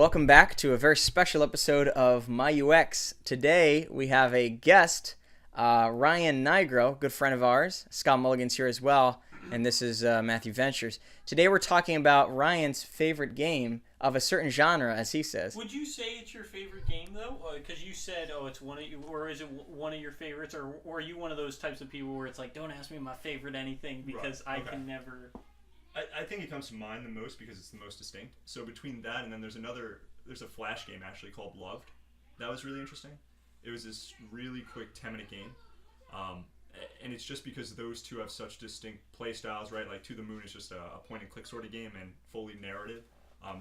welcome back to a very special episode of myUX. Today we have a guest, Ryan Nigro, good friend of ours. Scott Mulligan's here as well, and this is Matthew Ventures. Today we're talking about Ryan's favorite game of a certain genre, as he says. Would you say it's your favorite game, though? Because you said, it's one of you, or is it one of your favorites, or are you one of those types of people where it's like, don't ask me my favorite anything because I can never... I think it comes to mind the most because it's the most distinct. So between that and then there's a Flash game actually called Loved. That was really interesting. It was this really quick 10-minute game. And it's just because those two have such distinct play styles, right? Like To the Moon is just a point-and-click sort of game and fully narrative,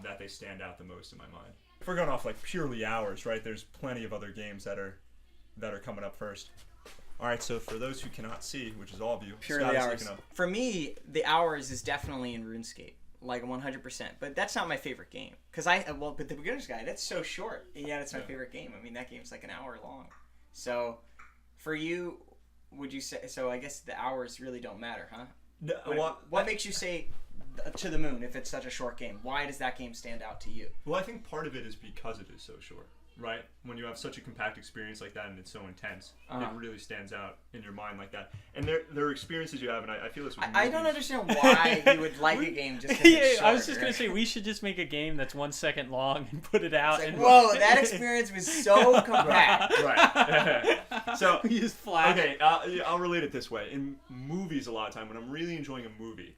that they stand out the most in my mind. If we're going off like purely hours, right, there's plenty of other games that are coming up first. All right, so for those who cannot see, which is all of you, purely hours. For me, the hours is definitely in RuneScape, like 100%. But that's not my favorite game, because but the Beginner's Guide, that's so short. Yeah, that's my favorite game. I mean, that game's like an hour long. So, for you, would you say? So I guess the hours really don't matter, huh? No, what makes you say To the Moon if it's such a short game? Why does that game stand out to you? Well, I think part of it is because it is so short. Right? When you have such a compact experience like that and it's so intense, it really stands out in your mind like that. And there are experiences you have, and I feel this with I don't understand why you would like a game just because it's short. I was just going to say, we should just make a game that's 1 second long and put it out. It's like, whoa, that experience was so compact. Right. So, we just flash. Okay, I'll relate it this way. In movies, a lot of time, when I'm really enjoying a movie,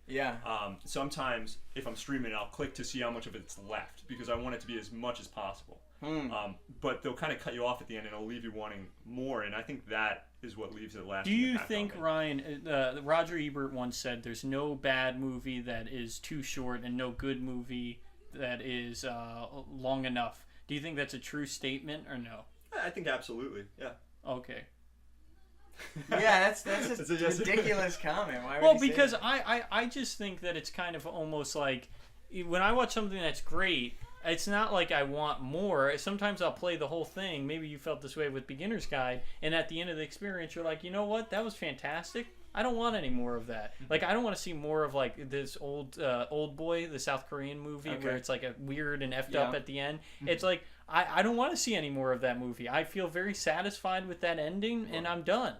sometimes if I'm streaming, I'll click to see how much of it's left because I want it to be as much as possible. But they'll kind of cut you off at the end and it'll leave you wanting more, and I think that is what leaves it lasting. Do you think, Ryan, Roger Ebert once said there's no bad movie that is too short and no good movie that is long enough? Do you think that's a true statement or no? I think absolutely, yeah. Okay. Yeah, that's a ridiculous comment. Why would well, you say because that? I just think that it's kind of almost like when I watch something that's great, it's not like I want more. Sometimes I'll play the whole thing. Maybe you felt this way with Beginner's Guide, and at the end of the experience, you're like, you know what? That was fantastic. I don't want any more of that. Like, I don't want to see more of like this Old Boy, the South Korean movie, where it's like a weird and effed up at the end. It's like I don't want to see any more of that movie. I feel very satisfied with that ending, and I'm done.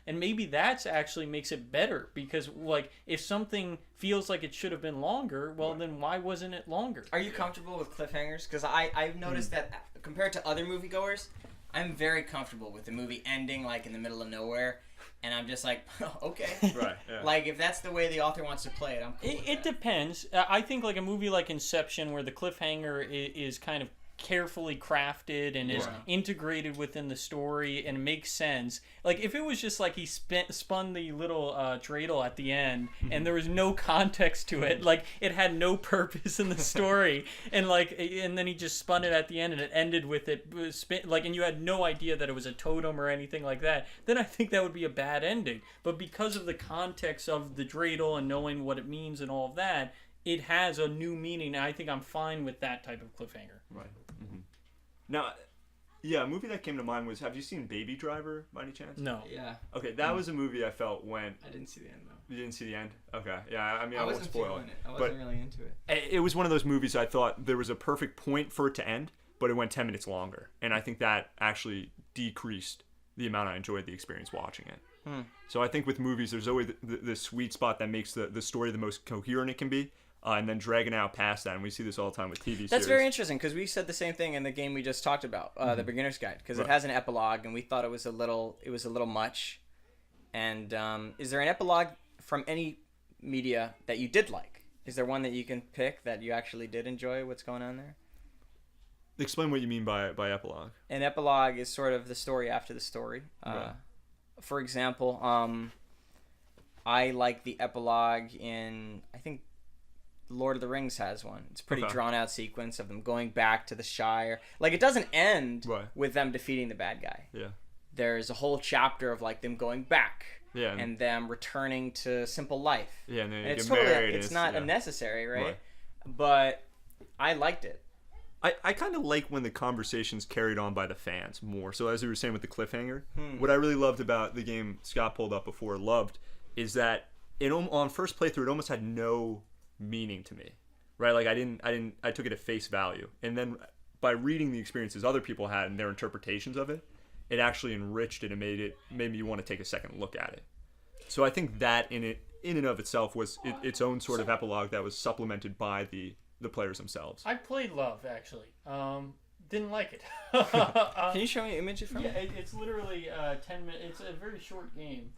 And maybe that's actually makes it better because like if something feels like it should have been longer, well then why wasn't it longer? Are you comfortable with cliffhangers? Because I've noticed that compared to other moviegoers, I'm very comfortable with the movie ending like in the middle of nowhere. And I'm just like, okay. Right. Yeah. Like, if that's the way the author wants to play it, I'm cool with it depends. I think like a movie like Inception where the cliffhanger is kind of carefully crafted and is integrated within the story and makes sense. Like if it was just like he spun the little dreidel at the end and there was no context to it, like it had no purpose in the story, and then he just spun it at the end and it ended with it and you had no idea that it was a totem or anything like that, then I think that would be a bad ending. But because of the context of the dreidel and knowing what it means and all of that, it has a new meaning, and I think I'm fine with that type of cliffhanger. Right. Mm-hmm. Now, a movie that came to mind was, have you seen Baby Driver by any chance? No. Yeah. Okay, that was a movie I felt went... I didn't see the end, though. You didn't see the end? Okay. Yeah, I mean, I won't wasn't spoil feeling it. I wasn't really into it. It was one of those movies I thought there was a perfect point for it to end, but it went 10 minutes longer. And I think that actually decreased the amount I enjoyed the experience watching it. So I think with movies, there's always the sweet spot that makes the story the most coherent it can be. And then dragging out past that, and we see this all the time with TV series. That's very interesting, because we said the same thing in the game we just talked about, the Beginner's Guide, because it has an epilogue, and we thought it was a little much. And is there an epilogue from any media that you did like? Is there one that you can pick that you actually did enjoy? What's going on there? Explain what you mean by epilogue. An epilogue is sort of the story after the story. For example, I like the epilogue in, I think, Lord of the Rings has one. It's a pretty drawn out sequence of them going back to the Shire. Like, it doesn't end with them defeating the bad guy. Yeah. There's a whole chapter of like them going back. Yeah. And them returning to simple life. Yeah, and then it's get married. It's not unnecessary, right? But I liked it. I kind of like when the conversation's carried on by the fans more. So as we were saying with the cliffhanger, what I really loved about the game Scott pulled up before, Loved, is that on first playthrough it almost had no meaning to me, right? Like I took it at face value, and then by reading the experiences other people had and their interpretations of it, it actually enriched it and made me want to take a second look at it. So I think that in and of itself was its own sort of epilogue that was supplemented by the players themselves. I played Love, actually. Didn't like it. Can you show me an image from it? Yeah, it's literally 10 minutes. It's a very short game.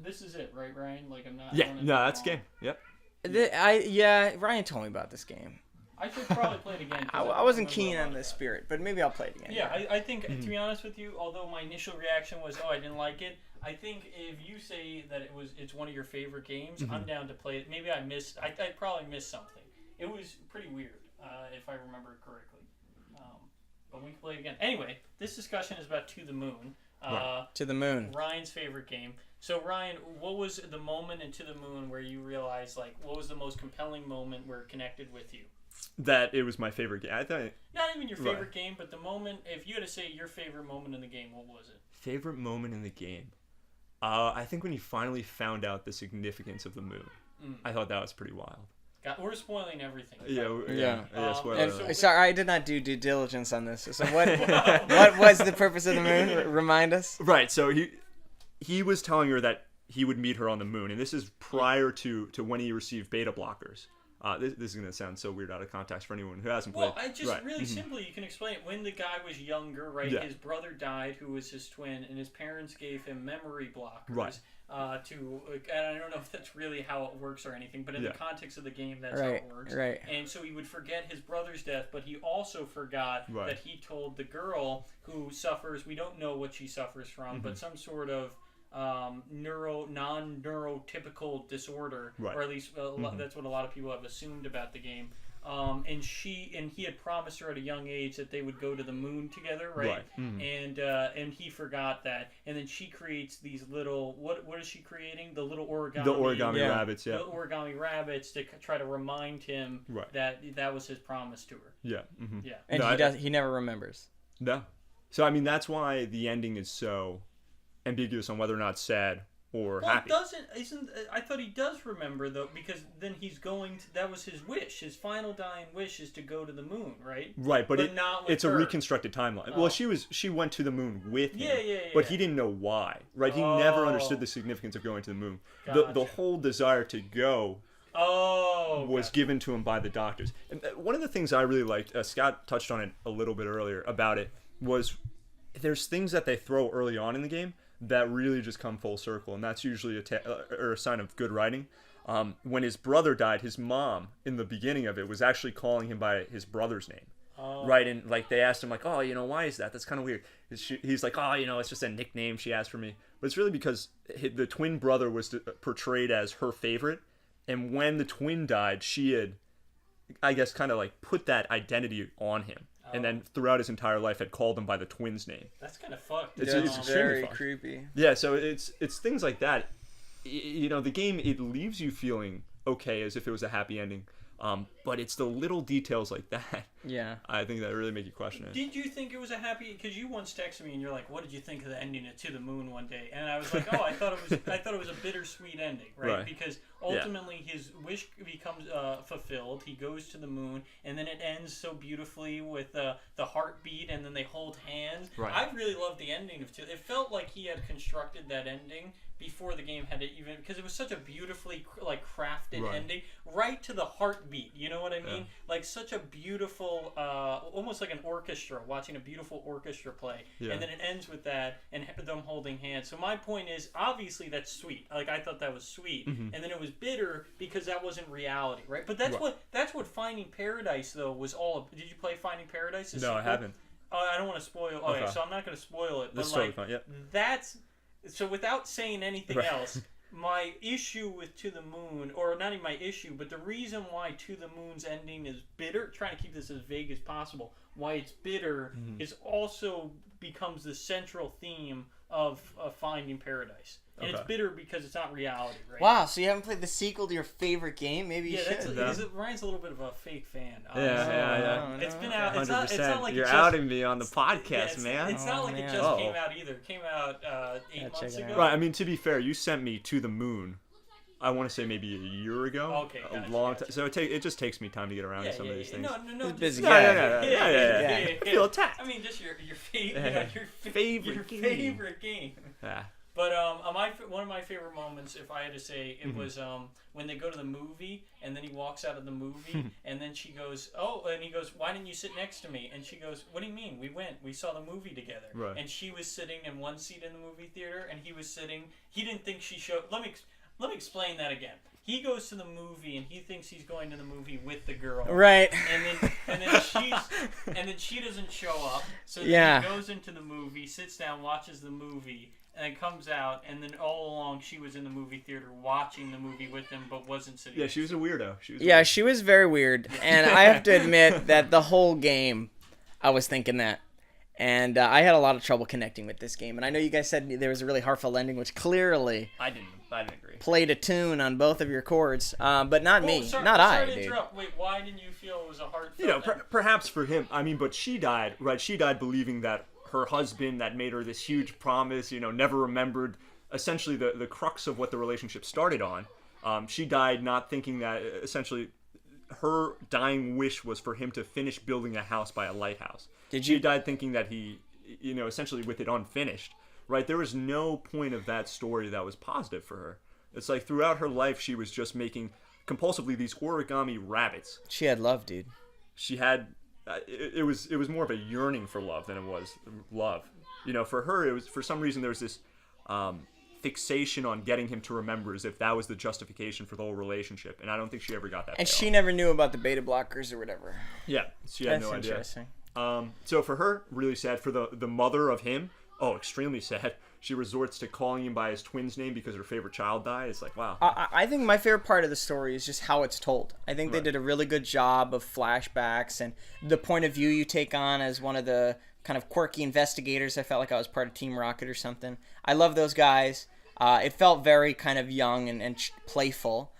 This is it, right, Ryan? Like, I'm not. Yeah, no, that's game. Yep. Ryan told me about this game. I should probably play it again. I wasn't keen on the spirit, but maybe I'll play it again. Yeah, I think, to be honest with you, although my initial reaction was, I didn't like it, I think if you say that it's one of your favorite games, I'm down to play it. Maybe I probably missed something. It was pretty weird, if I remember correctly. But we can play it again. Anyway, this discussion is about To the Moon. To the Moon. Ryan's favorite game. So, Ryan, what was the moment in To the Moon where you realized, like, what was the most compelling moment where it connected with you? That it was my favorite game. I thought not even your favorite game, but the moment. If you had to say your favorite moment in the game, what was it? Favorite moment in the game. I think when you finally found out the significance of the moon. I thought that was pretty wild. We're spoiling everything. Yeah. Sorry, I did not do due diligence on this. So what was the purpose of the moon? Remind us. Right. So he was telling her that he would meet her on the moon, and this is prior to when he received beta blockers. This is going to sound so weird out of context for anyone who hasn't played. Well, really simply, you can explain it. When the guy was younger, right, his brother died, who was his twin, and his parents gave him memory blockers. Right. And I don't know if that's really how it works or anything, but in the context of the game, that's how it works. Right. And so he would forget his brother's death, but he also forgot that he told the girl who suffers, we don't know what she suffers from, but some sort of non-neurotypical disorder, or at least that's what a lot of people have assumed about the game. And he had promised her at a young age that they would go to the moon together, right? And he forgot that, and then she creates these little what is she creating? The little origami. The origami rabbits, The origami rabbits to try to remind him that was his promise to her. Yeah. Yeah. And he never remembers. No. So I mean that's why the ending is so ambiguous on whether or not it's sad or happy. I thought he does remember though, because then he's going to, that was his wish. His final dying wish is to go to the moon, right? Right, but not with it's her. A reconstructed timeline. Well, she went to the moon with him. But he didn't know why. Right? He never understood the significance of going to the moon. Gotcha. The whole desire to go was given to him by the doctors. And one of the things I really liked, Scott touched on it a little bit earlier about it, was there's things that they throw early on in the game that really just come full circle, and that's usually a sign of good writing. When his brother died, his mom in the beginning of it was actually calling him by his brother's name, right? And like they asked him, like, why is that? That's kind of weird. He's like, it's just a nickname she asked for me, but it's really because the twin brother was portrayed as her favorite, and when the twin died, she had, I guess, kind of like put that identity on him. And then throughout his entire life had called him by the twin's name. That's kind of fucked. It's very creepy. Yeah, so it's things like that. The game, it leaves you feeling okay as if it was a happy ending. But it's the little details like that. Yeah. I think that really make you question it. Did you think it was a happy? Because you once texted me and you're like, "What did you think of the ending of To the Moon?" one day, and I was like, I thought it was a bittersweet ending, right? Because ultimately his wish becomes fulfilled. He goes to the moon, and then it ends so beautifully with the heartbeat, and then they hold hands. Right. I really loved the ending of It felt like he had constructed that ending before the game had it even, because it was such a beautifully crafted ending, right to the heartbeat. You know what I mean? Like such a beautiful, almost like an orchestra, watching a beautiful orchestra play, and then it ends with that and them holding hands. So my point is, obviously that's sweet. Like I thought that was sweet, and then it was bitter because that wasn't reality, right? But that's what Finding Paradise though was all. Did you play Finding Paradise? No, I haven't. I don't want to spoil. Okay, so I'm not going to spoil it. That's but totally fine. Yeah. That's. So without saying anything else, my issue with To the Moon, or not even my issue, but the reason why To the Moon's ending is bitter, trying to keep this as vague as possible, why it's bitter is also becomes the central theme of Finding Paradise. And it's bitter because it's not reality, right? Wow, so you haven't played the sequel to your favorite game? Maybe you should. Ryan's a little bit of a fake fan. Yeah. It's been out. It's not like you're outing me on the podcast, man. It's not like it just came out either. It came out 8 months ago. Right. I mean, to be fair, you sent me To the Moon I want to say maybe a year ago. Okay, a gotcha, long gotcha. time. So it just takes me time to get around to some of these things. No, He's busy just- guy. Yeah. I feel attacked. I mean, just your Favorite favorite game. Yeah. But one of my favorite moments, if I had to say, it was when they go to the movie, and then he walks out of the movie, and then she goes, "Oh," and he goes, "Why didn't you sit next to me?" And she goes, "What do you mean? We saw the movie together." Right. And she was sitting in one seat in the movie theater, and he was sitting. He didn't think she showed. Let me explain that again. He goes to the movie, and he thinks he's going to the movie with the girl. Right. And then she doesn't show up. So then he goes into the movie, sits down, watches the movie. And it comes out, and then all along she was in the movie theater watching the movie with him, but wasn't sitting. Yeah, she was a weirdo. She was very weird, and I have to admit that the whole game, I was thinking that, and I had a lot of trouble connecting with this game. And I know you guys said there was a really heartful ending, which clearly I didn't agree. played a tune on both of your chords, but not me, sorry to dude. interrupt. Wait, why didn't you feel it was a heartfelt? You know, perhaps for him. I mean, but she died, right? She died believing that her husband that made her this huge promise, never remembered essentially the crux of what the relationship started on. She died not thinking that essentially her dying wish was for him to finish building a house by a lighthouse. She died thinking that he, essentially with it unfinished, right? There was no point of that story that was positive for her. It's like throughout her life, she was just making compulsively these origami rabbits. She had love, dude. She had... It was more of a yearning for love than it was love. For her, it was for some reason there was this fixation on getting him to remember as if that was the justification for the whole relationship, and I don't think she ever got that. And she never knew about the beta blockers or whatever. Yeah, she had no idea. That's interesting. So for her, really sad. For the mother of him, extremely sad. She resorts to calling him by his twin's name because her favorite child died. It's like, wow. I think my favorite part of the story is just how it's told. I think they did a really good job of flashbacks and the point of view you take on as one of the kind of quirky investigators. I felt like I was part of Team Rocket or something. I love those guys. It felt very kind of young and playful,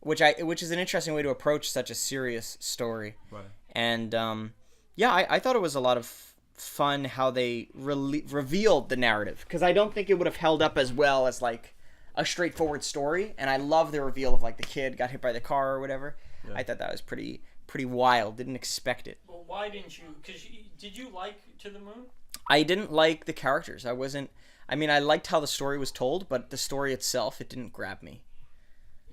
which is an interesting way to approach such a serious story. Right. And I thought it was a lot of fun how they revealed the narrative, because I don't think it would have held up as well as like a straightforward story. And I love the reveal of like the kid got hit by the car or whatever. Yeah. I thought that was pretty wild. Didn't expect it. Well, why didn't you? Did you like To the Moon? I didn't like the characters. I liked how the story was told, but the story itself, it didn't grab me.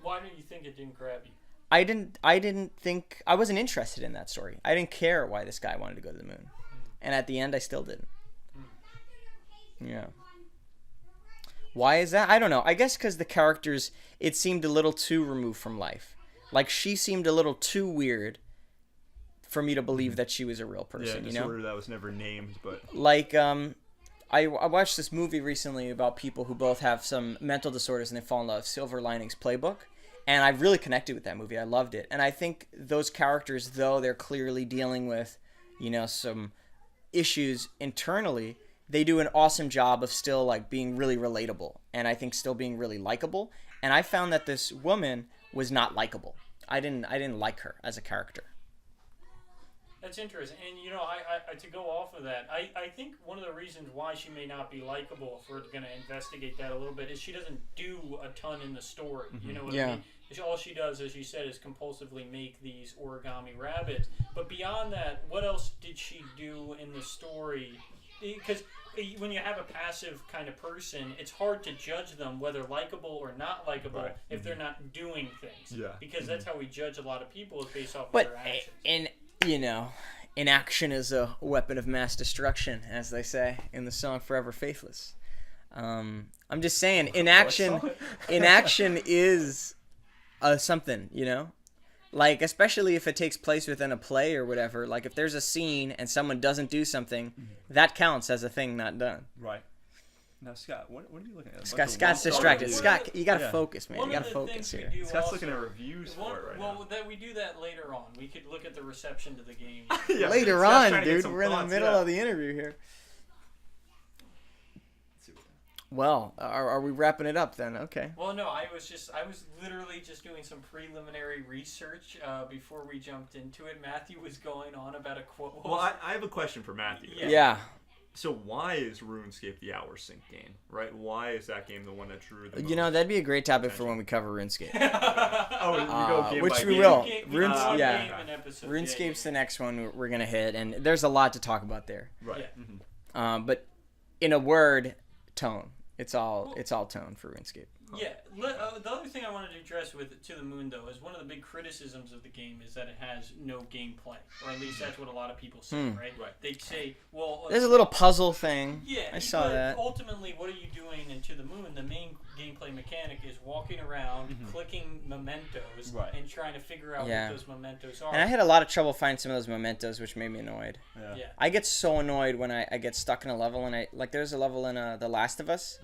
Why did you think it didn't grab you? I didn't think, I wasn't interested in that story. I didn't care why this guy wanted to go to the moon. And at the end, I still didn't. Yeah. Why is that? I don't know. I guess because the characters, it seemed a little too removed from life. Like, she seemed a little too weird for me to believe that she was a real person, Yeah, disorder that was never named, but... Like, I watched this movie recently about people who both have some mental disorders and they fall in love, Silver Linings Playbook. And I really connected with that movie. I loved it. And I think those characters, though they're clearly dealing with, some issues internally, they do an awesome job of still like being really relatable, and I think still being really likable. And I found that this woman was not likable. I didn't like her as a character. That's interesting. And I to go off of that, I think one of the reasons why she may not be likable, if we're going to investigate that a little bit, is she doesn't do a ton in the story. You know what I mean? All she does, as you said, is compulsively make these origami rabbits. But beyond that, what else did she do in the story? Because when you have a passive kind of person, it's hard to judge them whether likable or not likable if they're not doing things. Yeah. Because that's how we judge a lot of people, is based off of their actions. Inaction is a weapon of mass destruction, as they say in the song "Forever Faithless." I'm just saying, inaction is something, like, especially if it takes place within a play or whatever. Like, if there's a scene and someone doesn't do something, that counts as a thing not done. Right. Now, Scott, what are you looking at? Scott's distracted. Scott, you gotta focus, man. You gotta focus here. Scott's looking at reviews for it right now. Well, we do that later on. We could look at the reception to the game. Later on, dude. We're in the middle of the interview here. Well, are we wrapping it up then? Okay. Well, no, I was literally just doing some preliminary research before we jumped into it. Matthew was going on about a quote. Well, I have a question for Matthew. Yeah. So why is RuneScape the hour sync game, right? Why is that game the one that drew the most? You know, that'd be a great topic for when we cover RuneScape. Oh, we go game which by we game. will. RuneScape's RuneScape's the next one we're gonna hit, and there's a lot to talk about there. Right. Yeah. But in a word, tone. It's all tone for RuneScape. Yeah. The other thing I wanted to address with To the Moon, though, is one of the big criticisms of the game is that it has no gameplay, or at least that's what a lot of people say, right? They'd say, well, There's a little puzzle thing. yeah, I saw but that. ultimately, what are you doing in To the Moon? The main gameplay mechanic is walking around, clicking mementos, and trying to figure out what those mementos are. And I had a lot of trouble finding some of those mementos, which made me annoyed. Yeah. I get so annoyed when I get stuck in a level, and there's a level in The Last of Us,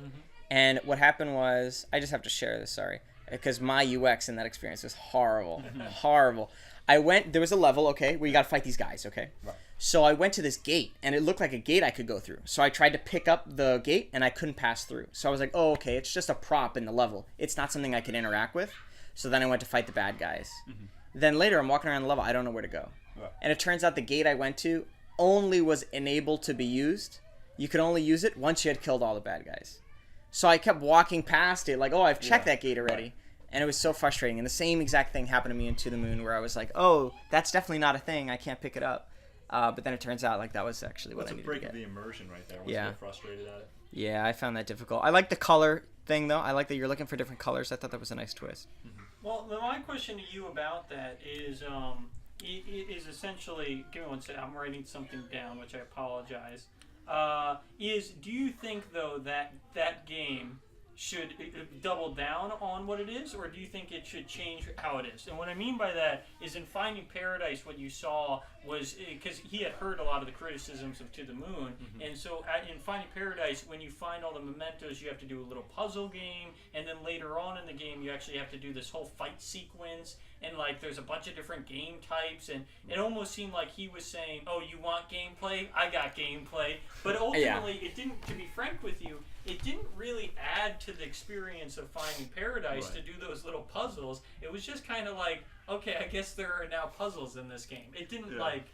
and what happened was, I just have to share this, sorry, because myUX in that experience was horrible, horrible. There was a level, okay, where you gotta fight these guys, okay? Right. So I went to this gate, and it looked like a gate I could go through. So I tried to pick up the gate, and I couldn't pass through. So I was like, oh, okay, it's just a prop in the level. It's not something I can interact with. So then I went to fight the bad guys. Then later, I'm walking around the level, I don't know where to go. Right. And it turns out the gate I went to only was enabled to be used. You could only use it once you had killed all the bad guys. So I kept walking past it like, oh, I've checked that gate already. Right. And it was so frustrating. And the same exact thing happened to me in To the Moon, where I was like, oh, that's definitely not a thing. I can't pick it up. But then it turns out like that was actually what I needed to get. That's a break of the immersion right there. Once you get frustrated at it. Yeah, I found that difficult. I like the color thing, though. I like that you're looking for different colors. I thought that was a nice twist. Well, my question to you about that is, it is essentially, give me one second, I'm writing something down, which I apologize. Do you think, though, that that game should double down on what it is, or do you think it should change how it is? And what I mean by that is, in Finding Paradise, what you saw was, because he had heard a lot of the criticisms of To the Moon, and so in Finding Paradise, when you find all the mementos, you have to do a little puzzle game, and then later on in the game, you actually have to do this whole fight sequence, and like there's a bunch of different game types, and it almost seemed like he was saying, oh, you want gameplay? I got gameplay. But ultimately, it didn't, to be frank with you, it didn't really add to the experience of Finding Paradise to do those little puzzles. It was just kind of like, okay, I guess there are now puzzles in this game. It didn't like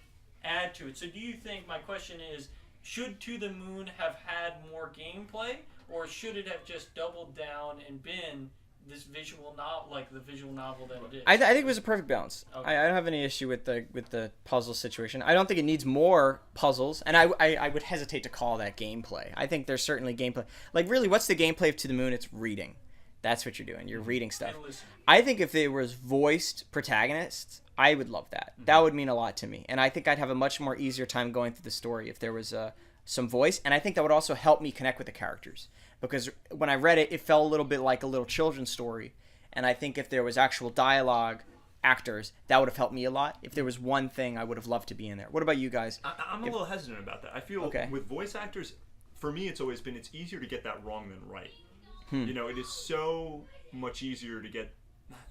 add to it. So do you think, my question is, should To the Moon have had more gameplay, or should it have just doubled down and been this visual novel, like the visual novel that it is? I think it was a perfect balance. Okay. I don't have any issue with the puzzle situation. I don't think it needs more puzzles, and I would hesitate to call that gameplay. I think there's certainly gameplay. Like, really, what's the gameplay of To the Moon? It's reading. That's what you're doing. You're reading stuff. I think if there was voiced protagonists, I would love that. That would mean a lot to me, and I think I'd have a much more easier time going through the story if there was some voice, and I think that would also help me connect with the characters. Because when I read it, it felt a little bit like a little children's story. And I think if there was actual dialogue, actors, that would have helped me a lot. If there was one thing, I would have loved to be in there. What about you guys? I'm a little hesitant about that. I feel with voice actors, for me, it's always been, it's easier to get that wrong than right. You know, it is so much easier to get,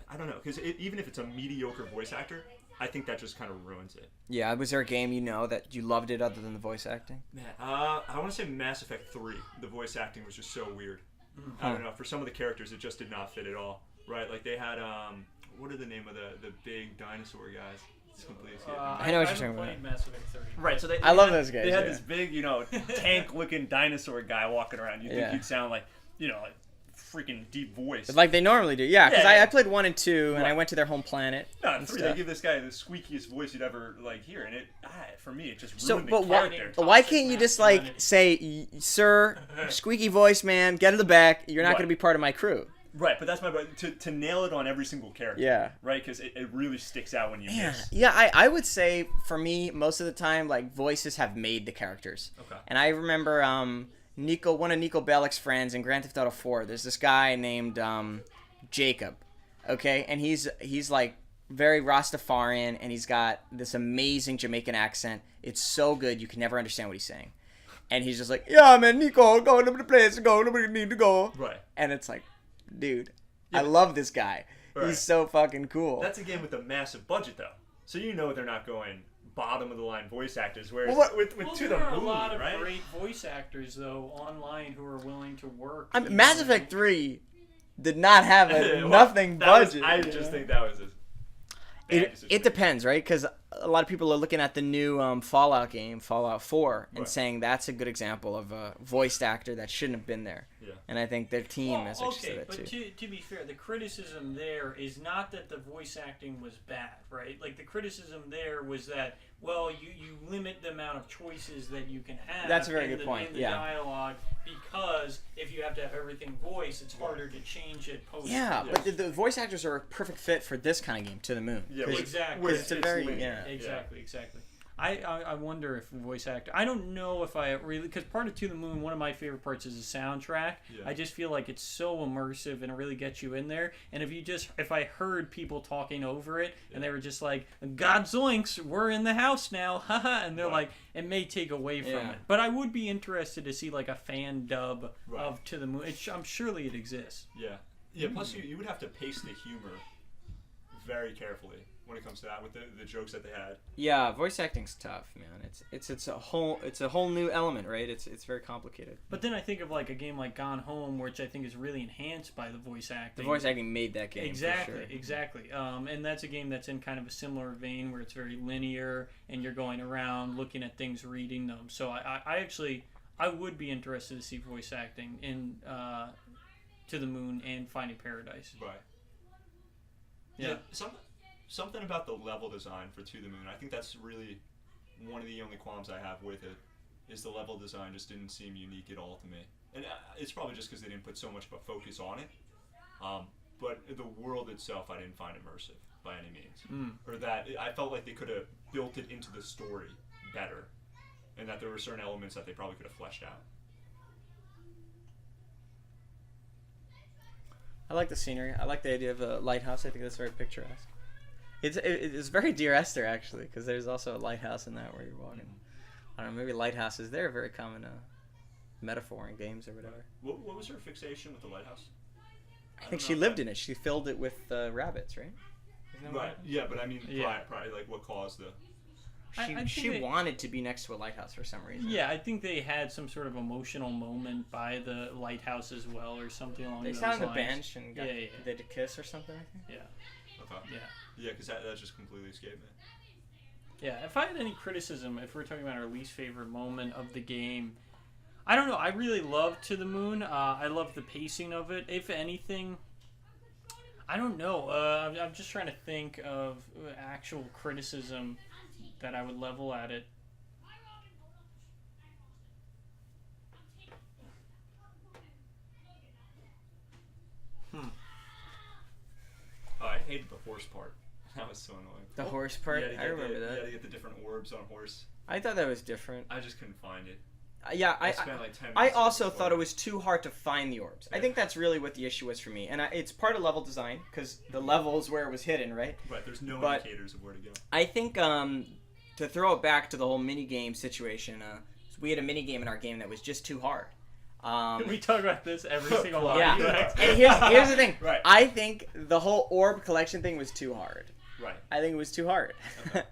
I don't know, because even if it's a mediocre voice actor, I think that just kind of ruins it. Yeah, was there a game that you loved it other than the voice acting? Man, I want to say Mass Effect 3. The voice acting was just so weird. I don't know, for some of the characters it just did not fit at all. Right? Like they had what are the name of the big dinosaur guys? It's completely I know what you're talking about. Mass Effect 3. Right, so I love those guys. They had this big, tank-looking dinosaur guy walking around. You'd think he'd sound like, like freaking deep voice. Like they normally do, because I played 1 and 2, and I went to their home planet. No, in 3 they give this guy the squeakiest voice you'd ever hear, and for me it just ruined the character. Why can't you just say, sir, squeaky voice man, get in the back. You're not going to be part of my crew. Right, but that's my to nail it on every single character. Yeah. Right, because it really sticks out when you miss. Yeah, I would say for me most of the time voices have made the characters. Okay. And I remember one of Nico Bellic's friends in Grand Theft Auto 4, there's this guy named Jacob, okay? And he's like very Rastafarian, and he's got this amazing Jamaican accent. It's so good, you can never understand what he's saying. And he's just like, yeah, man, Nico, go to the place to go, nobody need to go. Right. And it's like, dude, I love this guy. Right. He's so fucking cool. That's a game with a massive budget, though. So they're not going bottom of the line voice actors. Whereas with To the Moon, there are a lot of great voice actors though online who are willing to work. Mass Effect 3 did not have a nothing budget. I just think that was it depends, right? Because a lot of people are looking at the new Fallout game, Fallout 4, and Right. saying that's a good example of a voiced actor that shouldn't have been there. Yeah. And I think their team has actually okay, said that but too. to be fair, the criticism there is not that the voice acting was bad, right? Like the criticism there was that, well, you limit the amount of choices that you can have. That's a very good point, In the yeah. dialogue, because if you have to have everything voiced, it's harder to change it post. Yeah, but the voice actors are a perfect fit for this kind of game, To the Moon. Yeah, 'Cause- exactly. Because it's a very linear. Exactly. I wonder if voice actor. I don't know if I really, because part of To the Moon, one of my favorite parts is the soundtrack. Yeah. I just feel like it's so immersive and it really gets you in there. And if I heard people talking over it and they were just like, "God zoinks, we're in the house now," haha, and they're Right. like, it may take away from Yeah. it. But I would be interested to see like a fan dub Right. of To the Moon. I'm surely it exists. Yeah. Plus, you would have to pace the humor very carefully when it comes to that with the jokes that they had. Yeah, voice acting's tough, man. It's a whole new element, right? It's very complicated. But then I think of like a game like Gone Home, which I think is really enhanced by the voice acting. The voice acting made that game. Exactly, For sure. exactly. And that's a game that's in kind of a similar vein where it's very linear and you're going around looking at things, reading them. So I would be interested to see voice acting in To the Moon and Finding Paradise. Right. Yeah. Something about the level design for To the Moon. I think that's really one of the only qualms I have with it. Is the level design just didn't seem unique at all to me, and it's probably just because they didn't put so much of a focus on it. But the world itself, I didn't find immersive by any means, or that I felt like they could have built it into the story better, and that there were certain elements that they probably could have fleshed out. I like the scenery. I like the idea of a lighthouse. I think that's very picturesque. It's very Dear Esther, actually, because there's also a lighthouse in that where you're walking. I don't know, maybe lighthouses, they're a very common metaphor in games or whatever. What was her fixation with the lighthouse? I think she lived in it. She filled it with rabbits, right? Isn't that what Right. Yeah, but I mean, Yeah. probably like what caused the. I think She they- wanted to be next to a lighthouse for some reason. Yeah, I think they had some sort of emotional moment by the lighthouse as well, or something along They those sat on lines. the bench and got, Yeah. they had to kiss or something, I think. Yeah, Okay. yeah. Yeah, because that just completely escaped me. Yeah, if I had any criticism, if we're talking about our least favorite moment of the game, I don't know. I really loved To the Moon. I love the pacing of it. If anything, I don't know. I'm just trying to think of actual criticism that I would level at it. Oh, I hated the horse part. That was so annoying. The horse part? You had to I get remember You had that. to get the different orbs on a horse. I thought that was different. I just couldn't find it. Yeah, I spent like 10 I minutes also looking for thought it was too hard to find the orbs. I Yeah. think that's really what the issue was for me. And it's part of level design, because the level is where it was hidden, right? Right, there's no But- indicators of where to go. I think to throw it back to the whole mini-game situation, we had a mini-game in our game that was just too hard. We talk about this every single line. Yeah. And here's the thing. Right. I think the whole orb collection thing was too hard. Right. I think it was too hard. Okay.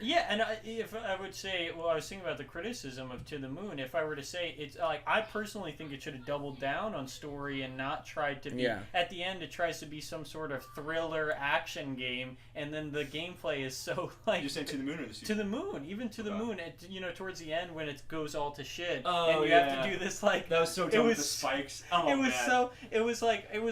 Yeah, and if I would say, well, I was thinking about the criticism of To the Moon. If I were to say, it's like I personally think it should have doubled down on story and not tried to be. Yeah. At the end, it tries to be some sort of thriller action game, and then the gameplay is so like You're saying To the Moon or the To the Moon, even To the Okay. Moon. Towards the end when it goes all to shit, Oh, and you have to do this like. That was so It dumb with was- the spikes. Oh, It was man. so. It was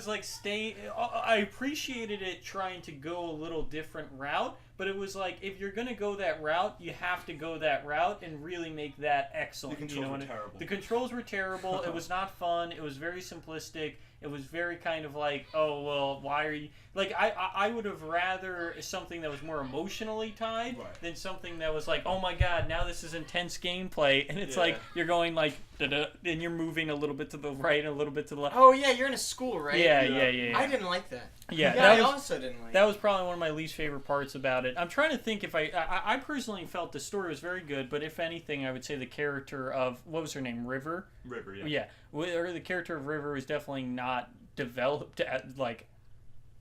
like stay. I appreciated it trying to go a little different route, but it was like if you're gonna go that route, you have to go that route and really make that excellent. The controls were and terrible. The controls were terrible. It was not fun. It was very simplistic. It was very kind of like, oh well, why are you like? I would have rather something that was more emotionally tied Right. than something that was like, oh my god, now this is intense gameplay, and it's Yeah. like you're going like, da-da, and you're moving a little bit to the right and a little bit to the left. Oh, yeah, you're in a school, right? Yeah. I didn't like that. Yeah, I that was also didn't like that was probably one of my least favorite parts about it. I'm trying to think if I personally felt the story was very good, but if anything, I would say the character of what was her name, River. River, yeah. Yeah, or the character of River was definitely not developed at like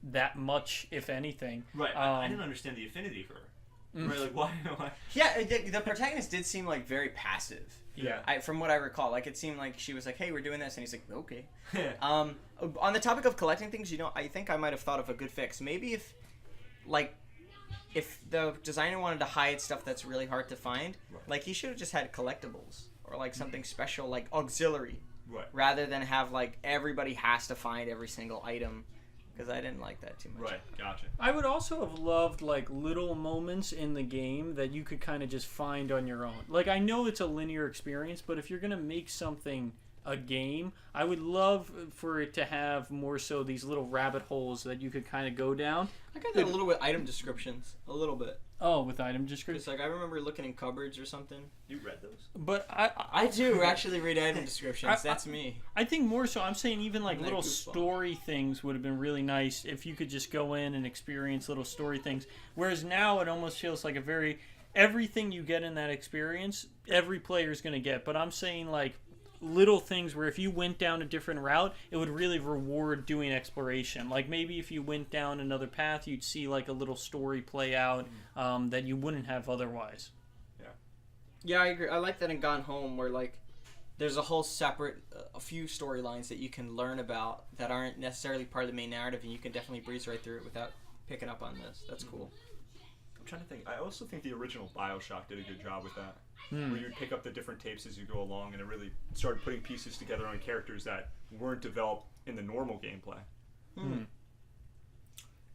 that much, if anything. Right. I didn't understand the affinity for her. Right, like why? Yeah, the protagonist did seem like very passive. Yeah. From what I recall, like it seemed like she was like, "Hey, we're doing this," and he's like, "Okay." Yeah. On the topic of collecting things, I think I might have thought of a good fix. Maybe if, like, if the designer wanted to hide stuff that's really hard to find, like he should have just had collectibles or like something special like auxiliary, rather than have like everybody has to find every single item. Because I didn't like that too much. Right, gotcha. I would also have loved like little moments in the game that you could kind of just find on your own. Like I know it's a linear experience, but if you're gonna make something a game, I would love for it to have more so these little rabbit holes that you could kind of go down. I got that a little bit item descriptions, a little bit. Oh, with item descriptions. Like I remember looking in cupboards or something. You read those? But I do actually read item descriptions. That's me. I think more so. I'm saying even like little story things would have been really nice if you could just go in and experience little story things. Whereas now it almost feels like everything you get in that experience, every player is going to get. But I'm saying like little things where if you went down a different route, it would really reward doing exploration. Like maybe if you went down another path, you'd see like a little story play out that you wouldn't have otherwise. Yeah, I agree. I like that in Gone Home where like there's a whole separate, a few storylines that you can learn about that aren't necessarily part of the main narrative, and you can definitely breeze right through it without picking up on this. That's cool. I'm trying to think. I also think the original BioShock did a good job with that. Where you'd pick up the different tapes as you go along, and it really started putting pieces together on characters that weren't developed in the normal gameplay.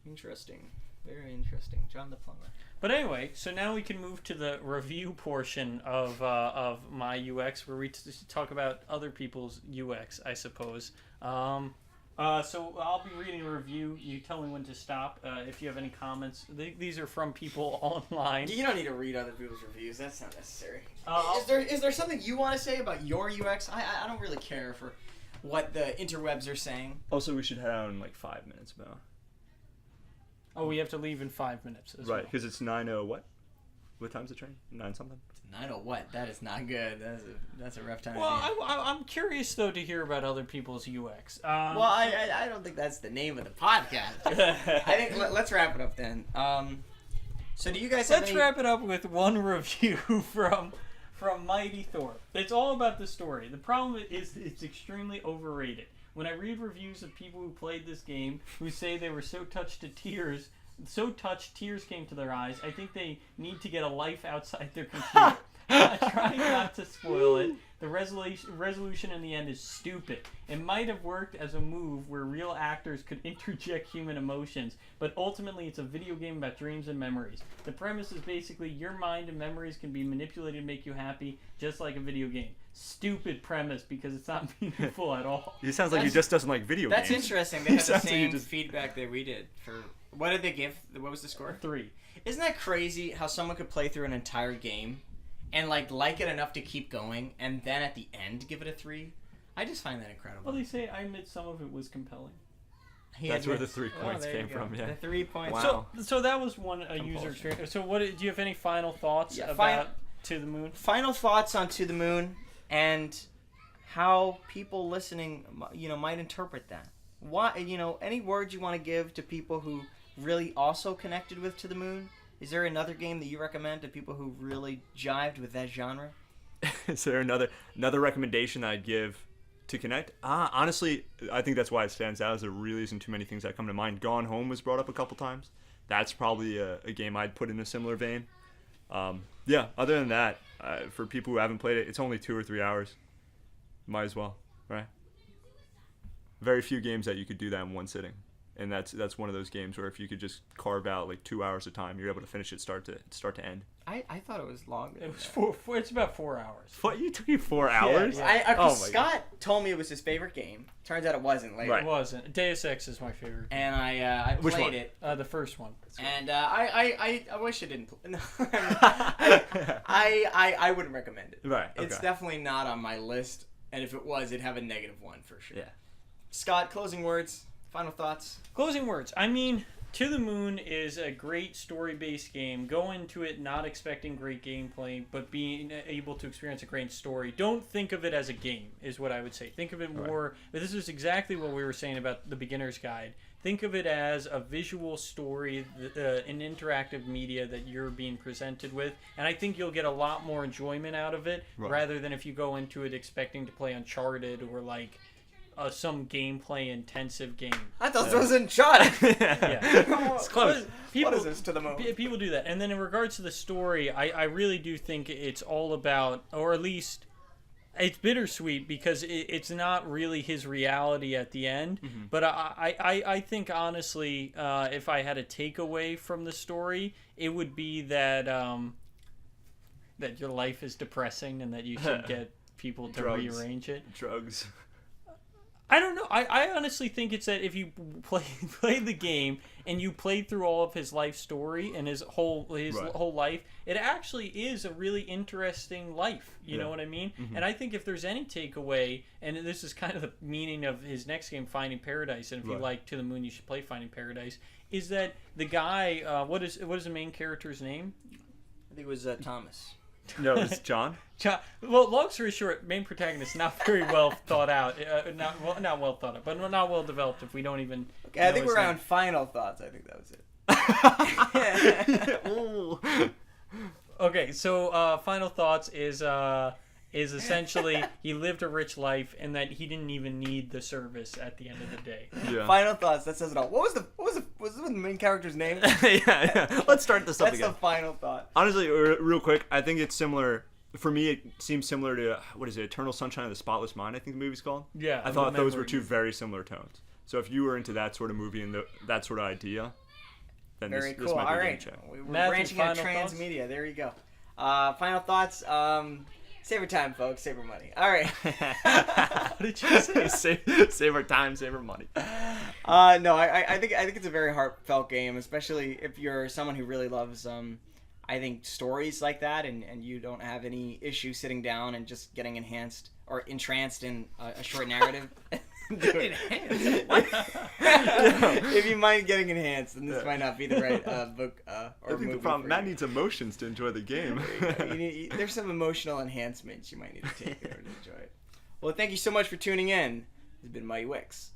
Interesting. Very interesting. John the Plumber. But anyway, so now we can move to the review portion of myUX, where we talk about other people's UX, I suppose. So I'll be reading a review. You tell me when to stop if you have any comments. These are from people online. You don't need to read other people's reviews. That's not necessary. Is there something you want to say about your UX? I don't really care for what the interwebs are saying. Also, we should head out in like 5 minutes, Mo. Oh, we have to leave in 5 minutes as right, because it's 9:00 what? What time's the train? 9 something? 9:00 what? That is not good. That's a rough time. Well, I'm curious though to hear about other people's UX. Well, I don't think that's the name of the podcast. I think let's wrap it up then. So do you guys? Let's wrap it up with one review from Mighty Thor. It's all about the story. The problem is it's extremely overrated. When I read reviews of people who played this game who say they were so touched tears came to their eyes, I think they need to get a life outside their computer. Trying not to spoil it, the resolution in the end is stupid. It might have worked as a move where real actors could interject human emotions, but ultimately it's a video game about dreams and memories. The premise is basically your mind and memories can be manipulated to make you happy, just like a video game. Stupid premise because it's not meaningful at all. It sounds like he just doesn't like video games. That's interesting. They had the same feedback that we did. What did they give? What was the score? 3. Isn't that crazy how someone could play through an entire game and like it enough to keep going, and then at the end give it a 3? I just find that incredible. Well, they say I admit some of it was compelling. That's where the 3 points came from. Yeah, the 3 points. Wow. So that was one user experience. So do you have any final thoughts about To the Moon? Final thoughts on To the Moon and how people listening, might interpret that. Why, any words you want to give to people who really also connected with To the Moon? Is there another game that you recommend to people who really jived with that genre? Is there another recommendation I'd give to connect? Honestly, I think that's why it stands out. Is there really isn't too many things that come to mind. Gone Home was brought up a couple times. That's probably a game I'd put in a similar vein. Yeah, other than that, for people who haven't played it, it's only 2 or 3 hours. Might as well, right? Very few games that you could do that in one sitting. And that's one of those games where if you could just carve out like 2 hours of time, you're able to finish it start to end. I thought it was longer. It was four. It's about 4 hours. What, you took you 4 hours? Yeah. Scott told me it was his favorite game. Turns out it wasn't. Later. Right. It wasn't. Deus Ex is my favorite game. And I Which played one? it. The first one. And I wish I didn't. No, I wouldn't recommend it. Right. Okay. It's definitely not on my list. And if it was, it'd have a -1 for sure. Yeah. Scott, closing words, final thoughts. Closing words. I mean, To the Moon is a great story-based game. Go into it not expecting great gameplay, but being able to experience a great story. Don't think of it as a game, is what I would say. Think of it more... But this is exactly what we were saying about the beginner's guide. Think of it as a visual story, an interactive media that you're being presented with. And I think you'll get a lot more enjoyment out of it, rather than if you go into it expecting to play Uncharted or like some gameplay intensive game. I thought this was Uncharted. Yeah. It's close. People, what is this to the moment? People do that. And then in regards to the story, I really do think it's all about, or at least it's bittersweet because it's not really his reality at the end. Mm-hmm. But I think, honestly, if I had a takeaway from the story, it would be that that your life is depressing and that you should get people to rearrange it. Drugs. I don't know. I honestly think it's that if you play the game and you play through all of his life story and his whole life, it actually is a really interesting life. You know what I mean? Mm-hmm. And I think if there's any takeaway, and this is kind of the meaning of his next game, Finding Paradise, and if you like To the Moon, you should play Finding Paradise, is that the guy, what is the main character's name? I think it was Thomas. No, it's John. Well, long story short, main protagonist not very well thought out. Not well thought out, but not well developed. If we don't even. Okay, I think we're on final thoughts. I think that was it. Okay, so final thoughts is essentially he lived a rich life and that he didn't even need the service at the end of the day. Yeah. Final thoughts. That says it all. What was the main character's name? yeah. Let's start this up again. That's the final thought. Honestly, real quick, I think it's similar. For me, it seems similar to what is it? Eternal Sunshine of the Spotless Mind. I think the movie's called. Yeah. I thought those were two very similar tones. So if you were into that sort of movie and that sort of idea, then very this cool. might be all a right, game check. we're Matthew, branching out transmedia. There you go. Final thoughts. Save our time, folks. Save our money. All right. What did you say? save our time, save our money. No, I think it's a very heartfelt game, especially if you're someone who really loves I think stories like that, and you don't have any issue sitting down and just getting entranced in a short narrative. If you mind getting enhanced, then this might not be the right book or movie. The problem, Matt needs emotions to enjoy the game. There's some emotional enhancements you might need to take in order to enjoy it. Well, thank you so much for tuning in. This has been myUX.